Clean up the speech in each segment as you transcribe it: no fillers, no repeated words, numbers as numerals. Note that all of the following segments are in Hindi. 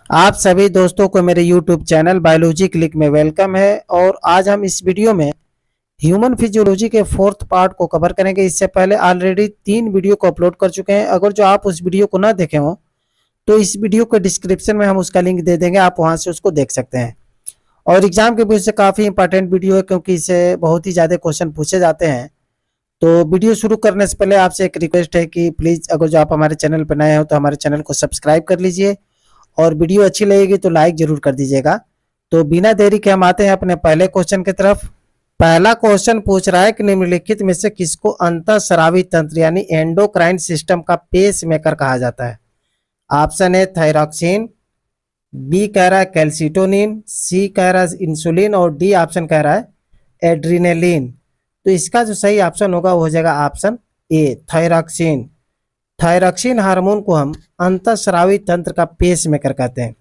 आप सभी दोस्तों को मेरे YouTube चैनल बायोलॉजी क्लिक में वेलकम है। और आज हम इस वीडियो में ह्यूमन फिजियोलॉजी के फोर्थ पार्ट को कवर करेंगे। इससे पहले ऑलरेडी 3 वीडियो को अपलोड कर चुके हैं। अगर जो आप उस वीडियो को ना देखे हो तो इस वीडियो के डिस्क्रिप्शन में हम उसका लिंक दे देंगे, आप वहां से उसको देख सकते हैं। और एग्जाम के व्यू से काफ़ी इंपॉर्टेंट वीडियो है, क्योंकि इससे बहुत ही ज़्यादा क्वेश्चन पूछे जाते हैं। तो वीडियो शुरू करने से पहले आपसे एक रिक्वेस्ट है कि प्लीज़ अगर जो आप हमारे चैनल पर नए हो तो हमारे चैनल को सब्सक्राइब कर लीजिए, और वीडियो अच्छी लगेगी तो लाइक जरूर कर दीजिएगा। तो बिना देरी के हम आते हैं अपने पहले क्वेश्चन की तरफ। पहला क्वेश्चन पूछ रहा है कि निम्नलिखित में से किसको अंतःस्रावी तंत्र यानी एंडोक्राइन सिस्टम का पेस मेकर कहा जाता है। ऑप्शन है थायरॉक्सिन, बी कह रहा है कैल्सिटोनिन, सी कह रहा है इंसुलिन, और डी ऑप्शन कह रहा है एड्रीनेलिन। तो इसका जो सही ऑप्शन होगा वो हो जाएगा ऑप्शन ए, थायरॉक्सिन। थायरॉक्सिन हार्मोन को हम अंतःस्रावी तंत्र का पेस मेकर कहते हैं।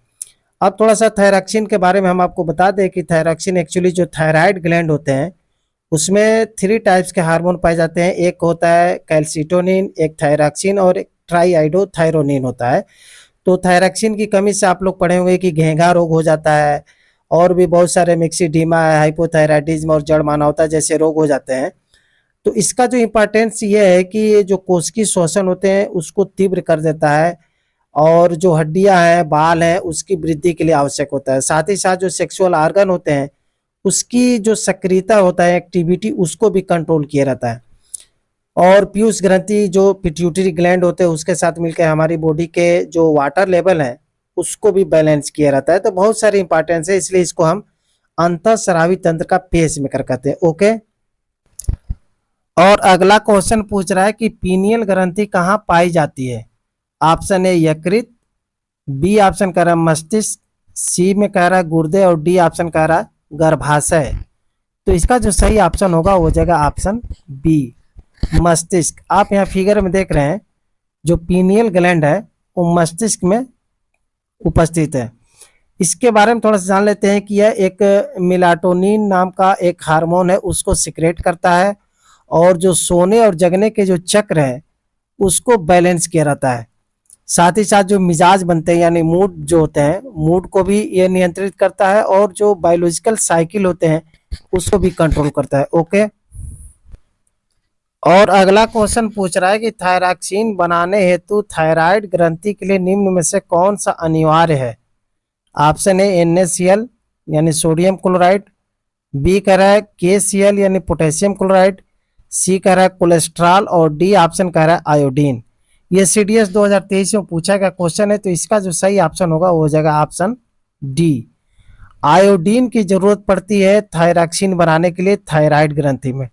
अब थोड़ा सा थायरॉक्सिन के बारे में हम आपको बता दें कि थायरॉक्सिन एक्चुअली जो थायराइड ग्लैंड होते हैं उसमें 3 टाइप्स के हार्मोन पाए जाते हैं। एक होता है कैल्सिटोनिन, एक थायरॉक्सिन और एक ट्राईआइडोथायरोनिन होता है। तो थायरॉक्सिन की कमी से आप लोग पढ़े होंगे कि घेंघा रोग हो जाता है, और भी बहुत सारे मिक्सिडीमा, हाइपोथायराइडिज्म और जड़ मानवता जैसे रोग हो जाते हैं। तो इसका जो इम्पोर्टेंस ये है कि ये जो कोशिकीय श्वसन होते हैं उसको तीव्र कर देता है, और जो हड्डियां हैं, बाल हैं, उसकी वृद्धि के लिए आवश्यक होता है। साथ ही साथ जो सेक्सुअल ऑर्गन होते हैं उसकी जो सक्रियता होता है, एक्टिविटी, उसको भी कंट्रोल किया रहता है। और पीयूष ग्रंथि जो पिट्यूटरी ग्लैंड होते हैं उसके साथ मिलकर हमारी बॉडी के जो वाटर लेवल है उसको भी बैलेंस किया रहता है। तो बहुत सारी इंपॉर्टेंस है, इसलिए इसको हम अंतःस्रावी तंत्र का पेस मेकर कहते हैं। ओके। और अगला क्वेश्चन पूछ रहा है कि पीनियल ग्रंथि कहाँ पाई जाती है। ऑप्शन ए यकृत, बी ऑप्शन कह रहा है मस्तिष्क, सी में कह रहा है गुर्दे, और डी ऑप्शन कह रहा है गर्भाशय। तो इसका जो सही ऑप्शन होगा वो हो जाएगा ऑप्शन बी, मस्तिष्क। आप यहाँ फिगर में देख रहे हैं जो पीनियल ग्लैंड है वो मस्तिष्क में उपस्थित है। इसके बारे में थोड़ा सा जान लेते हैं कि यह एक मेलाटोनिन नाम का एक हार्मोन है, उसको सिक्रेट करता है, और जो सोने और जगने के जो चक्र है उसको बैलेंस किया रहता है। साथ ही साथ जो मिजाज बनते हैं यानी मूड जो होते हैं, मूड को भी ये नियंत्रित करता है, और जो बायोलॉजिकल साइकिल होते हैं उसको भी कंट्रोल करता है। ओके। और अगला क्वेश्चन पूछ रहा है कि थायरॉक्सिन बनाने हेतु थायराइड ग्रंथि के लिए निम्न में से कौन सा अनिवार्य है। ऑप्शन ए NaCl यानी सोडियम क्लोराइड, बी कह रहा है KCl यानी पोटेशियम क्लोराइड, सी कह रहा है कोलेस्ट्रॉल, और डी ऑप्शन कह रहा है आयोडीन। ये CDS 2023 में पूछा गया क्वेश्चन है, तो इसका जो सही ऑप्शन होगा वो हो जाएगा ऑप्शन डी, आयोडीन की जरूरत पड़ती है थायरॉक्सिन बनाने के लिए थायराइड ग्रंथि में।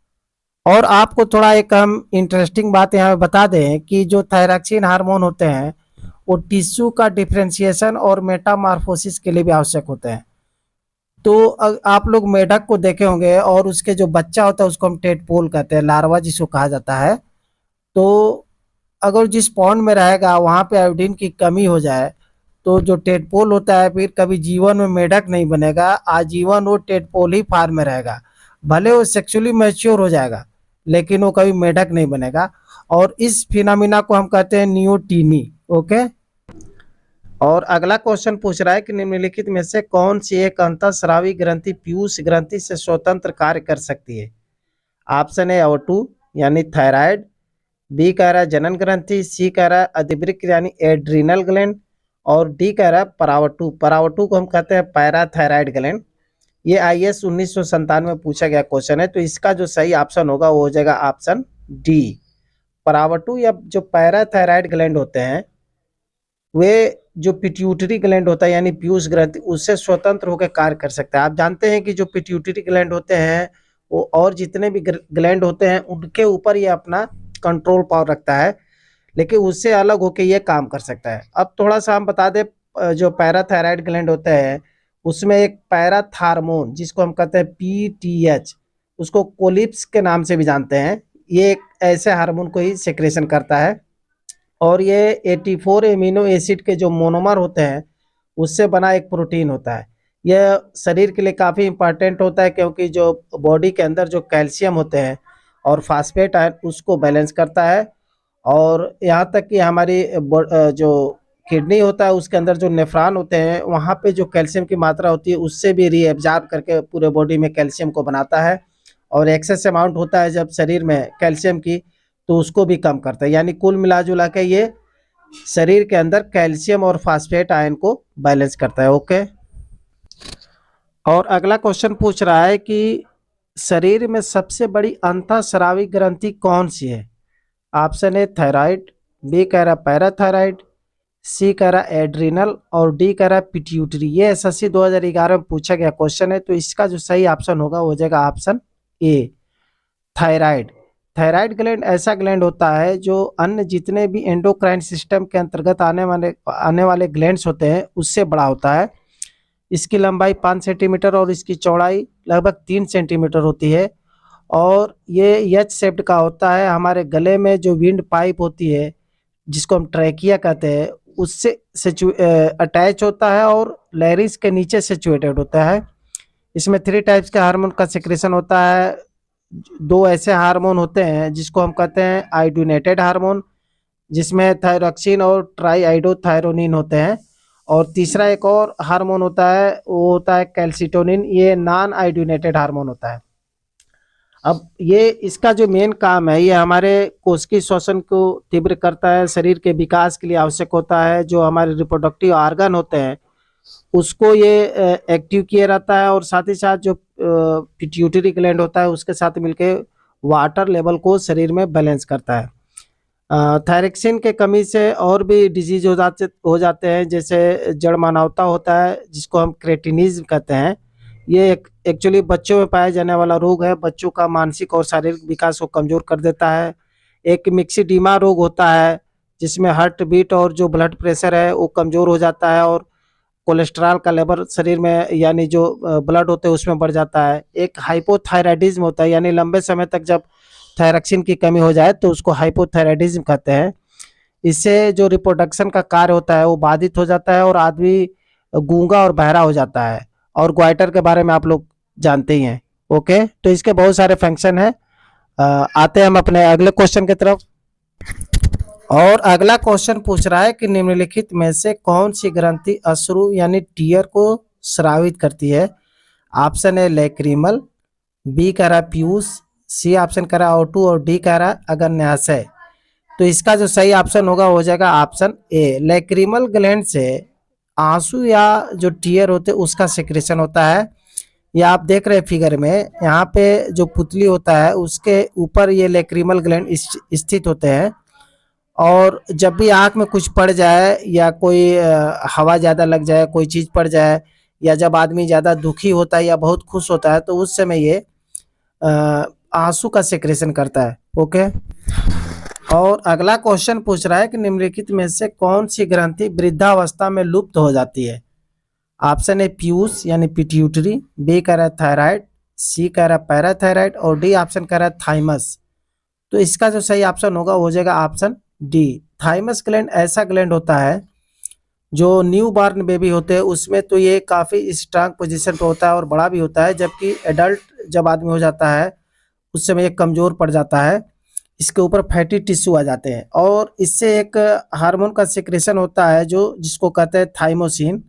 और आपको थोड़ा एक हम इंटरेस्टिंग बात यहाँ बता दें कि जो थायरॉक्सिन हार्मोन होते हैं वो टिश्यू का डिफ्रेंशिएशन और मेटामॉर्फोसिस के लिए भी आवश्यक होते हैं। तो आप लोग मेढक को देखे होंगे, और उसके जो बच्चा होता है उसको हम टेडपोल कहते हैं, लार्वा जिसको कहा जाता है। तो अगर जिस पॉन्ड में रहेगा वहाँ पे आयोडीन की कमी हो जाए तो जो टेडपोल होता है फिर कभी जीवन में मेढक नहीं बनेगा, आजीवन वो टेडपोल ही फार्म में रहेगा। भले वो सेक्सुअली मैच्योर हो जाएगा लेकिन वो कभी मेढक नहीं बनेगा, और इस फिनोमिना को हम कहते हैं नियोटीनी। ओके। और अगला क्वेश्चन पूछ रहा है कि निम्नलिखित में से कौन सी एक अंतःस्रावी ग्रंथि पीयूष ग्रंथि से स्वतंत्र कार्य कर सकती है। ऑप्शन ए O2 यानी थायराइड, बी कह रहा है जनन ग्रंथि, सी कह रहा है अधिवृक्क यानी एड्रीनल ग्लैंड, और डी कह रहा है परावटू। परावटू को हम कहते हैं पैराथायराइड ग्लैंड। ये IAS 1997 में पूछा गया क्वेश्चन है, तो इसका जो सही ऑप्शन होगा वो हो जाएगा ऑप्शन डी, परावटू। या जो पैराथायराइड ग्लैंड होते हैं वे जो पिट्यूटरी ग्लैंड होता है यानी पीयूष ग्रंथि उससे स्वतंत्र होकर कार्य कर सकता है। आप जानते हैं कि जो पिट्यूटरी ग्लैंड होते हैं वो और जितने भी ग्लैंड होते हैं उनके ऊपर ये अपना कंट्रोल पावर रखता है, लेकिन उससे अलग होकर ये काम कर सकता है। अब थोड़ा सा हम बता दें, जो पैराथायराइड ग्लैंड होते हैं उसमें एक पैराथार्मोन जिसको हम कहते हैं PTH, उसको कोलिप्स के नाम से भी जानते हैं, ये एक ऐसे हार्मोन को ही सेक्रेशन करता है। और ये 84 एमिनो एसिड के जो मोनोमर होते हैं उससे बना एक प्रोटीन होता है। यह शरीर के लिए काफ़ी इंपॉर्टेंट होता है, क्योंकि जो बॉडी के अंदर जो कैल्शियम होते हैं और फास्फेट आयन उसको बैलेंस करता है। और यहाँ तक कि हमारी जो किडनी होता है उसके अंदर जो नेफ्रॉन होते हैं वहाँ पे जो कैल्शियम की मात्रा होती है उससे भी रीएब्जॉर्ब करके पूरे बॉडी में कैल्शियम को बनाता है, और एक्सेस अमाउंट होता है जब शरीर में कैल्शियम की तो उसको भी कम करता है। यानी कुल मिला जुला के ये शरीर के अंदर कैल्शियम और फास्फेट आयन को बैलेंस करता है। ओके। और अगला क्वेश्चन पूछ रहा है कि शरीर में सबसे बड़ी अंतःस्रावी ग्रंथि कौन सी है? ऑप्शन ए थायराइड, बी कह रहा पैराथायराइड, सी कह रहा एड्रिनल और डी कह रहा पिट्यूटरी। ये एसएससी 2011 में पूछा गया क्वेश्चन है, तो इसका जो सही ऑप्शन होगा हो जाएगा ऑप्शन ए थायराइड। थायराइड ग्लैंड ऐसा ग्लैंड होता है जो अन्य जितने भी एंडोक्राइन सिस्टम के अंतर्गत आने वाले ग्लैंड्स होते हैं उससे बड़ा होता है। इसकी लंबाई 5 सेंटीमीटर और इसकी चौड़ाई लगभग 3 सेंटीमीटर होती है, और ये एच शेप्ड का होता है। हमारे गले में जो विंड पाइप होती है जिसको हम ट्रैकिया कहते हैं उससे अटैच होता है और लैरिंक्स के नीचे सिचुएटेड होता है। इसमें 3 टाइप्स के हार्मोन का सिक्रेशन होता है। 2 ऐसे हार्मोन होते हैं जिसको हम कहते हैं आयोडीनेटेड हार्मोन, जिसमें थायरोक्सिन और ट्राईआइडोथायरोनिन होते हैं, और तीसरा एक और हार्मोन होता है वो होता है कैल्सिटोनिन, ये नॉन आयोडीनेटेड हार्मोन होता है। अब ये इसका जो मेन काम है ये हमारे कोशिकीय श्वसन को तीव्र करता है, शरीर के विकास के लिए आवश्यक होता है। जो हमारे रिप्रोडक्टिव ऑर्गन होते हैं उसको ये एक्टिव किया रहता है, और साथ ही साथ जो पिट्यूटरी ग्लैंड होता है उसके साथ मिलके वाटर लेवल को शरीर में बैलेंस करता है। थायरक्सिन के कमी से और भी डिजीज हो जाते हैं, जैसे जड़मानवता होता है जिसको हम क्रेटिनिज्म कहते हैं। ये एक्चुअली बच्चों में पाया जाने वाला रोग है, बच्चों का मानसिक और शारीरिक विकास को कमजोर कर देता है। एक मिक्सिडीमा रोग होता है जिसमें हार्ट बीट और जो ब्लड प्रेशर है वो कमजोर हो जाता है, और कोलेस्ट्रॉल का लेवल शरीर में यानी जो ब्लड होते हैं उसमें बढ़ जाता है। एक हाइपोथायराइडिज्म होता है, यानी लंबे समय तक जब थायरक्सिन की कमी हो जाए तो उसको हाइपोथायराइडिज्म कहते हैं। इससे जो रिप्रोडक्शन का कार्य होता है वो बाधित हो जाता है और आदमी गूंगा और बहरा हो जाता है, और ग्वाइटर के बारे में आप लोग जानते ही हैं। ओके, तो इसके बहुत सारे फंक्शन हैं। आते हैं हम अपने अगले क्वेश्चन की तरफ। और अगला क्वेश्चन पूछ रहा है कि निम्नलिखित में से कौन सी ग्रंथि अश्रु यानी टीयर को स्रावित करती है? ऑप्शन ए लैक्रिमल, बी कह रहा पीयूष, सी ऑप्शन कह रहा O2 और डी कह रहा अग्न्याशय। तो इसका जो सही ऑप्शन होगा हो जाएगा ऑप्शन ए। लैक्रिमल ग्लैंड से आंसू या जो टीयर होते हैं उसका सिक्रेशन होता है। ये आप देख रहे हैं फिगर में, यहाँ पे जो पुतली होता है उसके ऊपर ये लैक्रिमल ग्लैंड स्थित होते हैं, और जब भी आँख में कुछ पड़ जाए या कोई हवा ज़्यादा लग जाए, कोई चीज़ पड़ जाए, या जब आदमी ज़्यादा दुखी होता है या बहुत खुश होता है तो उस समय ये आंसू का सिक्रेशन करता है। ओके। और अगला क्वेश्चन पूछ रहा है कि निम्नलिखित में से कौन सी ग्रंथि वृद्धावस्था में लुप्त हो जाती है? ऑप्शन ए पीयूष यानी पिट्यूटरी, बी कह रहा है थायराइड, सी कह रहा है पैराथायराइड और डी ऑप्शन कह रहा है थाइमस। तो इसका जो सही ऑप्शन होगा हो जाएगा ऑप्शन डी। थाइमस ग्लैंड ऐसा ग्लैंड होता है जो न्यू बॉर्न बेबी होते हैं उसमें तो ये काफ़ी स्ट्रांग पोजीशन पे होता है और बड़ा भी होता है, जबकि एडल्ट जब आदमी हो जाता है उस समय ये कमज़ोर पड़ जाता है। इसके ऊपर फैटी टिश्यू आ जाते हैं, और इससे एक हार्मोन का सिक्रेशन होता है जो जिसको कहते हैं थाइमोसिन।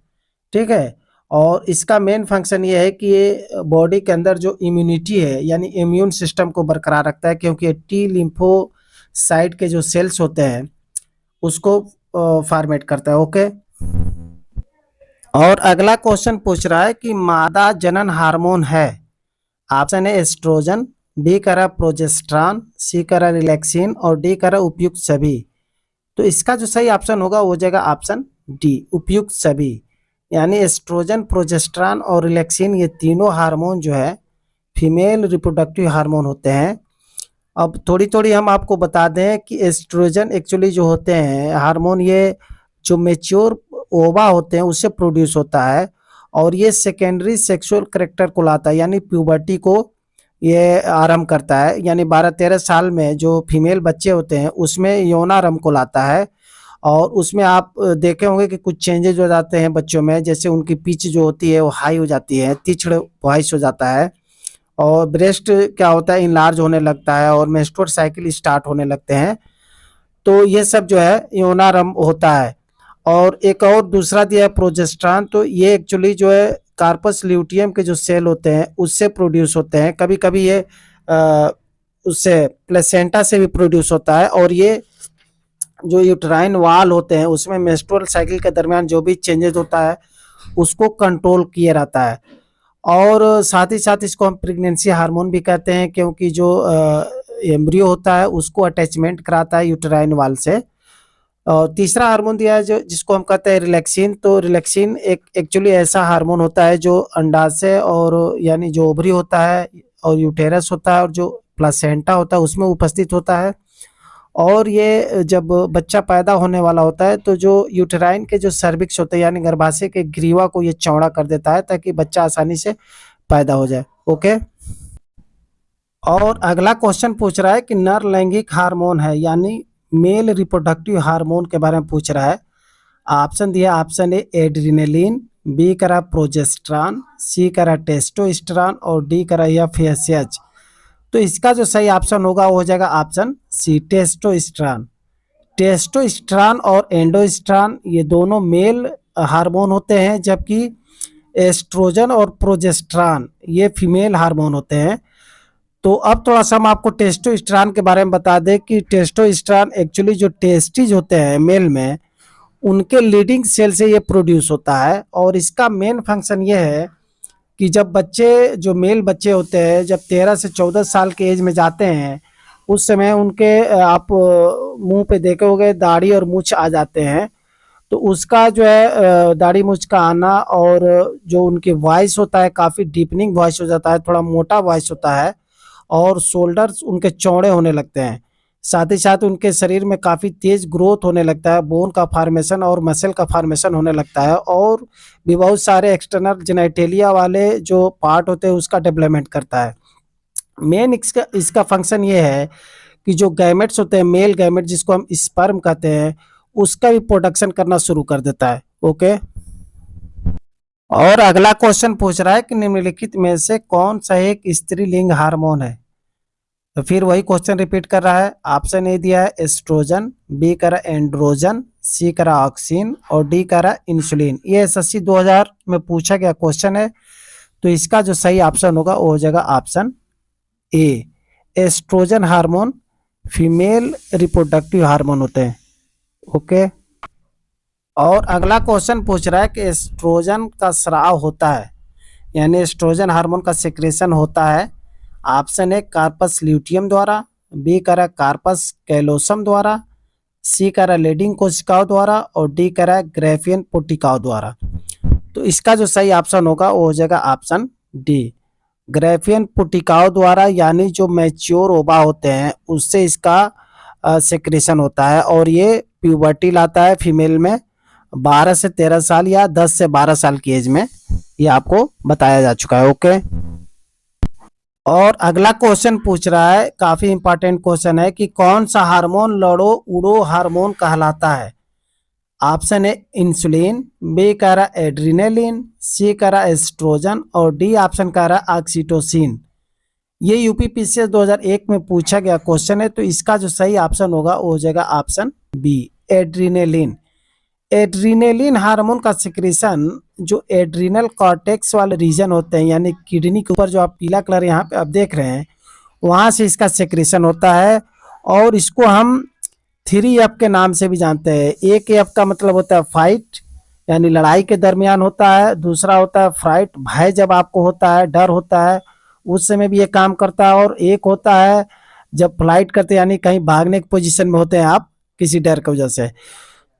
ठीक है, और इसका मेन फंक्शन ये है कि ये बॉडी के अंदर जो इम्यूनिटी है यानी इम्यून सिस्टम को बरकरार रखता है, क्योंकि ये टी लिम्फोसाइट के जो सेल्स होते हैं उसको फॉर्मेट करता है। ओके। और अगला क्वेश्चन पूछ रहा है कि मादा जनन हार्मोन है? ऑप्शन ए एस्ट्रोजन, बी कह रहा प्रोजेस्ट्रॉन, सी कह रहा रिलैक्सिन और डी कह रहा उपयुक्त सभी। तो इसका जो सही ऑप्शन होगा हो जाएगा ऑप्शन डी उपयुक्त सभी। यानी एस्ट्रोजन, प्रोजेस्ट्रॉन और रिलैक्सिन ये तीनों हार्मोन जो है फीमेल रिप्रोडक्टिव हार्मोन होते हैं। अब थोड़ी थोड़ी हम आपको बता दें कि एस्ट्रोजन एक्चुअली जो होते हैं हार्मोन ये जो मेच्योर ओवा होते हैं उससे प्रोड्यूस होता है, और ये सेकेंडरी सेक्सुअल करेक्टर को लाता है, यानी प्यूबर्टी को ये आरंभ करता है। यानी 12-13 साल में जो फीमेल बच्चे होते हैं उसमें यौनारंभ को लाता है, और उसमें आप देखे होंगे कि कुछ चेंजेज हो जाते हैं बच्चों में, जैसे उनकी पिच जो होती है वो हाई हो जाती है, तीक्ष्ण वॉइस हो जाता है, और ब्रेस्ट क्या होता है इनलार्ज होने लगता है, और मेंस्ट्रुअल साइकिल स्टार्ट होने लगते हैं। तो ये सब जो है यौनारंभ होता है। और एक और दूसरा दिया है प्रोजेस्टेरॉन। तो ये एक्चुअली जो है कार्पस ल्यूटियम के जो सेल होते हैं उससे प्रोड्यूस होते हैं। कभी कभी ये उससे प्लेसेंटा से भी प्रोड्यूस होता है। और ये जो यूट्राइन वाल होते हैं उसमें मेंस्ट्रुअल साइकिल के दरमियान जो भी चेंजेस होता है उसको कंट्रोल किया रहता है। और साथ ही साथ इसको हम प्रेगनेंसी हार्मोन भी कहते हैं, क्योंकि जो एम्ब्रियो होता है उसको अटैचमेंट कराता है यूट्राइन वाल से। और तीसरा हार्मोन दिया है जो जिसको हम कहते हैं रिलैक्सिन। तो रिलैक्सिन एक एक्चुअली ऐसा हार्मोन होता है जो अंडाशय और यानी जो ओवरी होता है और यूटेरस होता है और जो प्लासेंटा होता है उसमें उपस्थित होता है। और ये जब बच्चा पैदा होने वाला होता है तो जो यूटेराइन के जो सर्विक्स होते हैं यानी गर्भाशय के ग्रीवा को ये चौड़ा कर देता है ताकि बच्चा आसानी से पैदा हो जाए। ओके। और अगला क्वेश्चन पूछ रहा है कि नर लैंगिक हार्मोन है यानी मेल रिप्रोडक्टिव हार्मोन के बारे में पूछ रहा है। ऑप्शन दिया, ऑप्शन ए एड्रिनलिन, बी करा प्रोजेस्टेरॉन, सी करा टेस्टोस्टेरॉन और डी करा एफएसएच। तो इसका जो सही ऑप्शन होगा वो हो जाएगा ऑप्शन सी टेस्टोस्टेरॉन। टेस्टोस्टेरॉन और एंडोस्टेरॉन ये दोनों मेल हार्मोन होते हैं, जबकि एस्ट्रोजन और प्रोजेस्टेरॉन ये फीमेल हार्मोन होते हैं। तो अब थोड़ा सा हम आपको टेस्टोस्टेरॉन के बारे में बता दें कि टेस्टोस्टेरॉन एक्चुअली जो टेस्टिज होते हैं मेल में उनके लीडिंग सेल से ये प्रोड्यूस होता है। और इसका मेन फंक्शन ये है कि जब बच्चे जो मेल बच्चे होते हैं जब 13 से 14 साल के एज में जाते हैं उस समय उनके आप मुंह पे देखोगे दाढ़ी और मूछ आ जाते हैं। तो उसका जो है दाढ़ी मूछ का आना और जो उनकी वॉइस होता है काफ़ी डीपनिंग वॉइस हो जाता है, थोड़ा मोटा वॉइस होता है और शोल्डर्स उनके चौड़े होने लगते हैं। साथ ही साथ उनके शरीर में काफ़ी तेज ग्रोथ होने लगता है, बोन का फार्मेशन और मसल का फार्मेशन होने लगता है और भी बहुत सारे एक्सटर्नल जेनेटेलिया वाले जो पार्ट होते हैं उसका डेवलपमेंट करता है। मेन इसका फंक्शन ये है कि जो गैमेट्स होते हैं मेल गैमेट जिसको हम स्पर्म कहते हैं उसका भी प्रोडक्शन करना शुरू कर देता है। ओके। और अगला क्वेश्चन पूछ रहा है कि निम्नलिखित में से कौन सा एक स्त्रीलिंग हार्मोन है। तो फिर वही क्वेश्चन रिपीट कर रहा है। ऑप्शन ए दिया है एस्ट्रोजन, बी करा एंड्रोजन, सी करा ऑक्सिन और डी करा इंसुलिन। ये एसएससी 2000 में पूछा गया क्वेश्चन है। तो इसका जो सही ऑप्शन होगा वो हो जाएगा option A oestrogen hormone female reproductive hormone होते हैं। ओके। और अगला क्वेश्चन पूछ रहा है कि एस्ट्रोजन का स्राव होता है यानी एस्ट्रोजन हार्मोन का सिक्रेशन होता है। ऑप्शन ए कार्पस ल्यूटियम द्वारा, बी करा कार्पस कैलोसम द्वारा, सी करा लीडिंग कोशिकाओं द्वारा और डी करा ग्रेफियन पोटिकाओं द्वारा। तो इसका जो सही ऑप्शन होगा वो हो जाएगा ऑप्शन डी ग्रेफियन पोटिकाओं द्वारा, यानी जो मैच्योर ओवा होते हैं उससे इसका सेक्रेशन होता है। और ये प्यूबर्टी लाता है फीमेल में 12 से 13 साल या 10 से 12 साल की एज में, ये आपको बताया जा चुका है। ओके। और अगला क्वेश्चन पूछ रहा है, काफी इंपॉर्टेंट क्वेश्चन है कि कौन सा हार्मोन लड़ो उड़ो हार्मोन कहलाता है। ऑप्शन ए इंसुलिन, बी कह रहा एड्रिनलिन, सी कह रहा एस्ट्रोजन और डी ऑप्शन कह रहा ऑक्सीटोसिन। ये यूपीपीसीएस 2001 में पूछा गया क्वेश्चन है। तो इसका जो सही ऑप्शन होगा वो हो जाएगा option B adrenaline. Adrenaline hormone का सिक्रेशन जो एड्रिनल कॉर्टेक्स वाले रीजन होते हैं यानी किडनी के ऊपर जो आप पीला कलर यहाँ पे आप देख रहे हैं वहाँ से इसका सिक्रेशन होता है। और इसको हम 3F के नाम से भी जानते हैं। एक एफ का मतलब होता है फाइट यानी लड़ाई के दरमियान होता है, दूसरा होता है फ्राइट भय जब आपको होता है डर होता है उस समय भी ये काम करता है, और एक होता है जब फ्लाइट करते हैं यानी कहीं भागने की पोजीशन में होते हैं आप किसी डर की वजह से।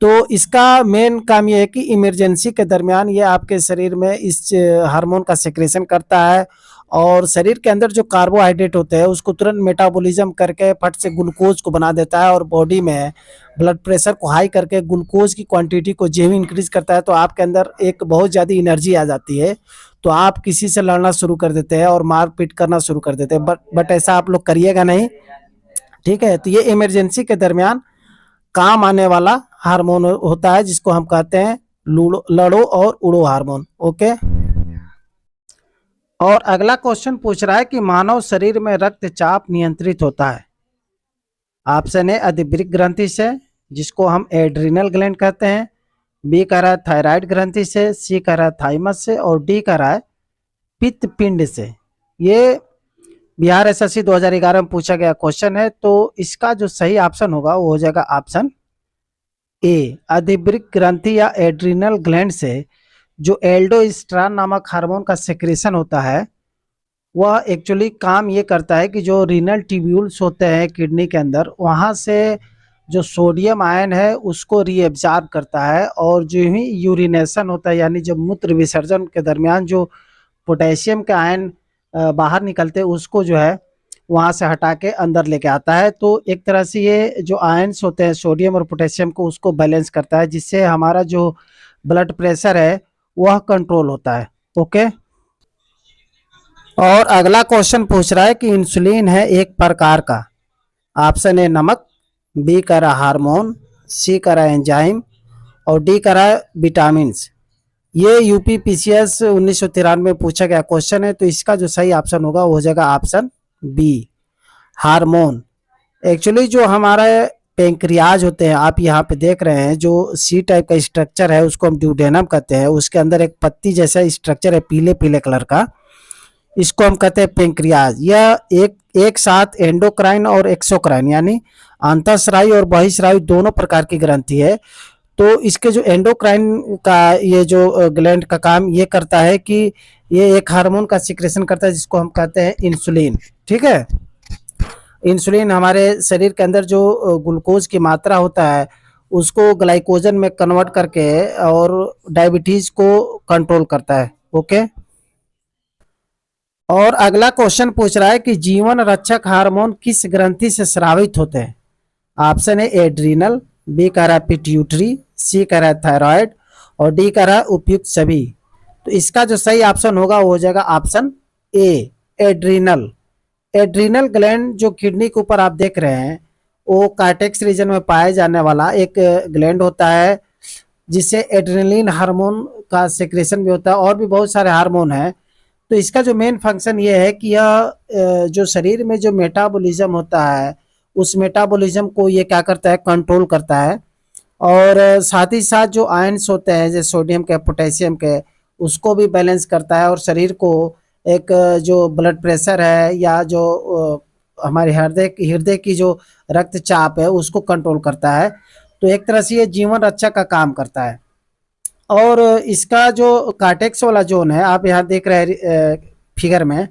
तो इसका मेन काम ये है कि इमरजेंसी के दरमियान ये आपके शरीर में इस हार्मोन का सिक्रेशन करता है और शरीर के अंदर जो कार्बोहाइड्रेट होते हैं उसको तुरंत मेटाबॉलिज्म करके फट से ग्लूकोज को बना देता है और बॉडी में ब्लड प्रेशर को हाई करके ग्लूकोज की क्वांटिटी को जो इंक्रीज करता है। तो आपके अंदर एक बहुत ज़्यादा एनर्जी आ जाती है, तो आप किसी से लड़ना शुरू कर देते हैं और मारपीट करना शुरू कर देते हैं। बट ऐसा आप लोग करिएगा नहीं, ठीक है। तो ये इमरजेंसी के दरमियान काम आने वाला हार्मोन होता है जिसको हम कहते हैं लड़ो और उड़ो हार्मोन। ओके। और अगला क्वेश्चन पूछ रहा है कि मानव शरीर में रक्तचाप नियंत्रित होता है। ऑप्शन ए अधिवृक्क ग्रंथि से जिसको हम एड्रिनल ग्लैंड कहते हैं, बी कह रहा है थायराइड ग्रंथि से, सी कह रहा है थाइमस से और डी कह रहा है पित्त पिंड से। ये बिहार एसएससी 2011 में पूछा गया क्वेश्चन है। तो इसका जो सही ऑप्शन होगा वो हो जाएगा ऑप्शन ए। अधिवृक्क ग्रंथि या एड्रिनल ग्लैंड से जो एल्डोस्टेरोन नामक हार्मोन का सेक्रेशन होता है वह एक्चुअली काम ये करता है कि जो रीनल ट्यूब्यूल्स होते हैं किडनी के अंदर, वहाँ से जो सोडियम आयन है उसको रीएब्जॉर्ब करता है, और जो ही यूरिनेशन होता है यानी जब मूत्र विसर्जन के दरमियान जो पोटेशियम के आयन बाहर निकलते हैं उसको जो है वहाँ से हटा के अंदर लेके आता है। तो एक तरह से ये जो आयन्स होते हैं सोडियम और पोटेशियम को उसको बैलेंस करता है, जिससे हमारा जो ब्लड प्रेशर है वह कंट्रोल होता है। ओके। और अगला क्वेश्चन पूछ रहा है कि इंसुलिन है एक प्रकार का। ऑप्शन ए नमक, बी कह रहा हार्मोन, सी कह रहा एंजाइम और डी कह रहा विटामिन। ये यूपी पीसीएस 1993 में पूछा गया क्वेश्चन है। तो इसका जो सही ऑप्शन होगा वो हो जाएगा ऑप्शन बी हार्मोन। एक्चुअली जो हमारा पेंक्रियाज होते हैं, आप यहाँ पे देख रहे हैं जो सी टाइप का स्ट्रक्चर है उसको हम ड्यूडेनम कहते हैं। उसके अंदर एक पत्ती जैसा स्ट्रक्चर है पीले पीले कलर का, इसको हम कहते हैं पेंक्रियाज। यह एक साथ एंडोक्राइन और एक्सोक्राइन यानी अंतःस्रावी और बहिःस्रावी दोनों प्रकार की ग्रंथि है। तो इसके जो एंडोक्राइन का ये जो ग्लैंड का काम ये करता है कि ये एक हार्मोन का सिक्रेशन करता है जिसको हम कहते हैं इंसुलिन। ठीक है। इंसुलिन हमारे शरीर के अंदर जो ग्लूकोज की मात्रा होता है उसको ग्लाइकोजन में कन्वर्ट करके और डायबिटीज को कंट्रोल करता है। ओके। और अगला क्वेश्चन पूछ रहा है कि जीवन रक्षक हार्मोन किस ग्रंथि से स्रावित होते हैं। ऑप्शन है एड्रीनल, बी कह रहा है पिट्यूटरी, सी कह रहा है थायराइड और डी कह रहा है उपयुक्त सभी। तो इसका जो सही ऑप्शन होगा वो हो जाएगा ऑप्शन ए एड्रीनल। एड्रीनल ग्लैंड जो किडनी के ऊपर आप देख रहे हैं वो कार्टेक्स रीजन में पाया जाने वाला एक ग्लैंड होता है जिससे एड्रेनलिन हार्मोन का सेक्रेशन भी होता है और भी बहुत सारे हार्मोन हैं। तो इसका जो मेन फंक्शन ये है कि यह जो शरीर में जो मेटाबॉलिज्म होता है उस मेटाबॉलिज्म को ये क्या करता है कंट्रोल करता है, और साथ ही साथ जो आयन्स होते हैं जैसे सोडियम के पोटेशियम के उसको भी बैलेंस करता है, और शरीर को एक जो ब्लड प्रेशर है या जो हमारे हृदय की जो रक्तचाप है उसको कंट्रोल करता है। तो एक तरह से ये जीवन रक्षा का काम करता है। और इसका जो कार्टेक्स वाला जोन है आप यहाँ देख रहे हैं फिगर में,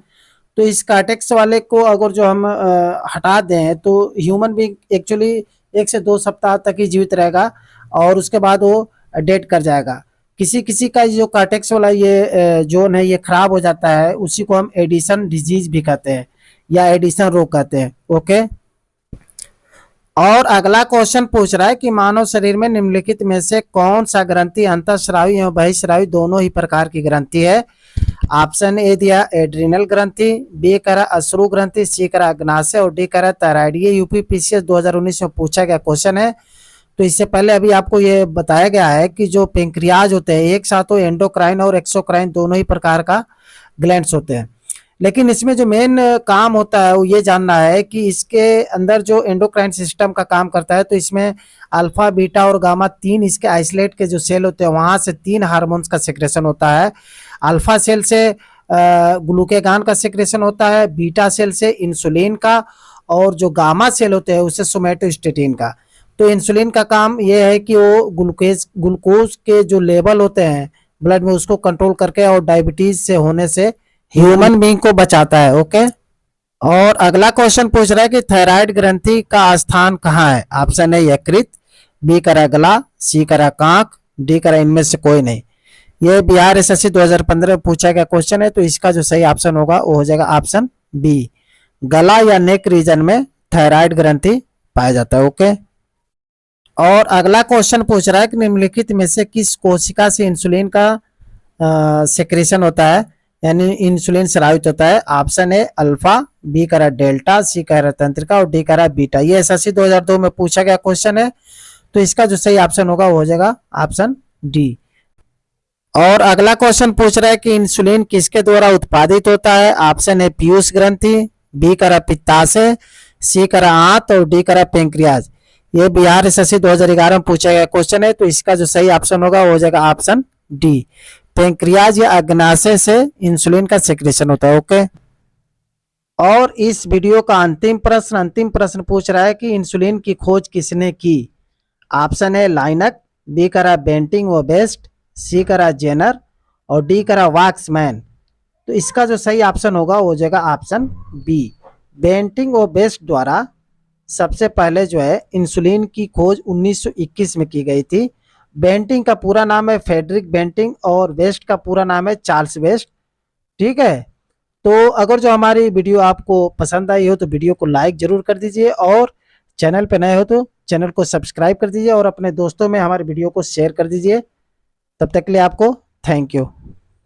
तो इस कार्टेक्स वाले को अगर जो हम हटा दें तो ह्यूमन बीइंग एक्चुअली 1 से 2 सप्ताह तक ही जीवित रहेगा और उसके बाद वो डेड कर जाएगा। किसी किसी का जो कार्टेक्स वाला ये जोन है ये खराब हो जाता है, उसी को हम एडिशन डिजीज भी कहते हैं या एडिशन रोग कहते हैं। ओके। और अगला क्वेश्चन पूछ रहा है कि मानव शरीर में निम्नलिखित में से कौन सा ग्रंथि अंतःस्रावी एवं बहिःस्रावी दोनों ही प्रकार की ग्रंथि है। ऑप्शन ए दिया एड्रिनल ग्रंथि, बी करा अश्रु ग्रंथि, सी करा अग्नाशय और डी करा थायराइड। ये यूपी पीसीएस 2019 में पूछा गया क्वेश्चन है। तो इससे पहले अभी आपको ये बताया गया है कि जो पेंक्रियाज होते हैं एक साथ वो एंडोक्राइन और एक्सोक्राइन दोनों ही प्रकार का ग्लैंड्स होते हैं, लेकिन इसमें जो मेन काम होता है वो ये जानना है कि इसके अंदर जो एंडोक्राइन सिस्टम का काम करता है तो इसमें अल्फा बीटा और गामा 3 इसके आइसोलेट के जो सेल होते हैं वहां से 3 हार्मोन्स का सेक्रेशन होता है। अल्फा सेल से ग्लूकेगान का सेक्रेशन होता है, बीटा सेल से इंसुलिन का और जो गामा सेल होते हैं उससे सोमेटोस्टेटिन का। तो इंसुलिन का काम ये है कि वो ग्लूकोज के जो लेवल होते हैं ब्लड में उसको कंट्रोल करके और डायबिटीज से होने से ह्यूमन बीइंग को बचाता है। ओके। और अगला क्वेश्चन पूछ रहा है कि थायराइड ग्रंथि का स्थान कहाँ है। ऑप्शन है यकृत, बी करा गला, सी करा कांक, डी करा इनमें से कोई नहीं। ये बिहार एसएससी 2015 में पूछा गया क्वेश्चन है। तो इसका जो सही ऑप्शन होगा वो हो जाएगा ऑप्शन बी, गला या नेक रीजन में थायराइड ग्रंथि पाया जाता है। ओके। और अगला क्वेश्चन पूछ रहा है कि निम्नलिखित में से किस कोशिका से इंसुलिन का सेक्रेशन होता है यानी इंसुलिन स्रावित होता है। ऑप्शन है अल्फा, बी करा डेल्टा, सी करा तंत्रिका और डी करा बीटा। ये एसएससी 2002 में पूछा गया क्वेश्चन है। तो इसका जो सही ऑप्शन होगा वो हो जाएगा ऑप्शन डी। और अगला क्वेश्चन पूछ रहा है कि इंसुलिन किसके द्वारा उत्पादित होता है। ऑप्शन है पीयूष ग्रंथि, बी करा पित्ताशय, सी करा आंत और डी करा पेंक्रियाज। ये बिहार एसएससी 2011 में पूछा गया क्वेश्चन है, तो इसका जो सही ऑप्शन होगा वो हो जाएगा ऑप्शन डी। पैंक्रियाज या अग्नाशय से इंसुलिन का सेक्रेशन होता है। ओके। और इस वीडियो का अंतिम प्रश्न पूछ रहा है कि इंसुलिन की खोज किसने की। ऑप्शन है लाइनक, बी करा बेंटिंग व बेस्ट, सी करा जेनर और डी करा वाक्समैन। तो इसका जो सही ऑप्शन होगा वो हो जाएगा ऑप्शन बी। बेंटिंग व बेस्ट द्वारा सबसे पहले जो है इंसुलिन की खोज 1921 में की गई थी। बेंटिंग का पूरा नाम है फ्रेडरिक बेंटिंग और वेस्ट का पूरा नाम है चार्ल्स वेस्ट। ठीक है। तो अगर जो हमारी वीडियो आपको पसंद आई हो तो वीडियो को लाइक जरूर कर दीजिए, और चैनल पे नए हो तो चैनल को सब्सक्राइब कर दीजिए और अपने दोस्तों में हमारे वीडियो को शेयर कर दीजिए। तब तक के लिए आपको थैंक यू।